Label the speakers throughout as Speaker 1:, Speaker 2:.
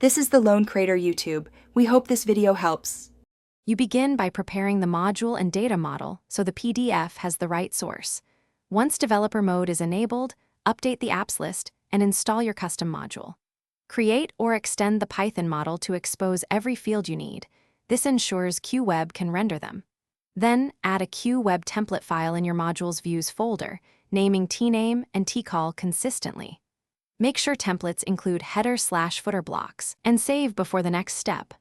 Speaker 1: This is the Lone Creator YouTube. We hope this video helps.
Speaker 2: You begin by preparing the module and data model so the PDF has the right source. Once developer mode is enabled, update the apps list and install your custom module. Create or extend the Python model to expose every field you need. This ensures QWeb can render them. Then add a QWeb template file in your module's views folder, naming tname and tcall consistently. Make sure templates include header/footer blocks and save before the next step.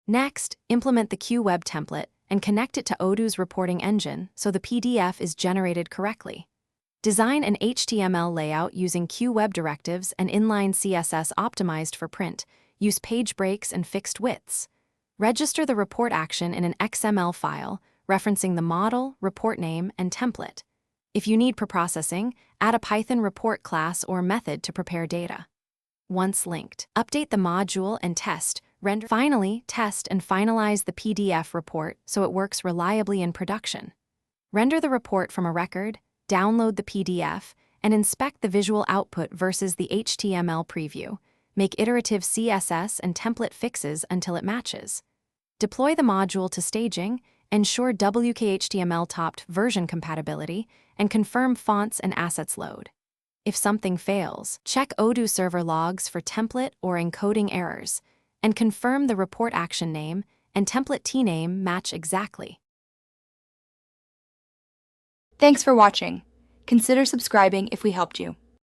Speaker 2: Next, implement the QWeb template and connect it to Odoo's reporting engine so the PDF is generated correctly. Design an HTML layout using QWeb directives and inline CSS optimized for print. Use page breaks and fixed widths. Register the report action in an XML file, referencing the model, report name, and template. If you need preprocessing, add a Python report class or method to prepare data. Once linked, update the module and test, render. Finally, test and finalize the PDF report so it works reliably in production. Render the report from a record, download the PDF, and inspect the visual output versus the HTML preview. Make iterative CSS and template fixes until it matches. Deploy the module to staging, ensure WKHTML topped version compatibility, and confirm fonts and assets load. If something fails, check Odoo server logs for template or encoding errors, and confirm the report action name and template tname match exactly.
Speaker 1: Thanks for watching. Consider subscribing if we helped you.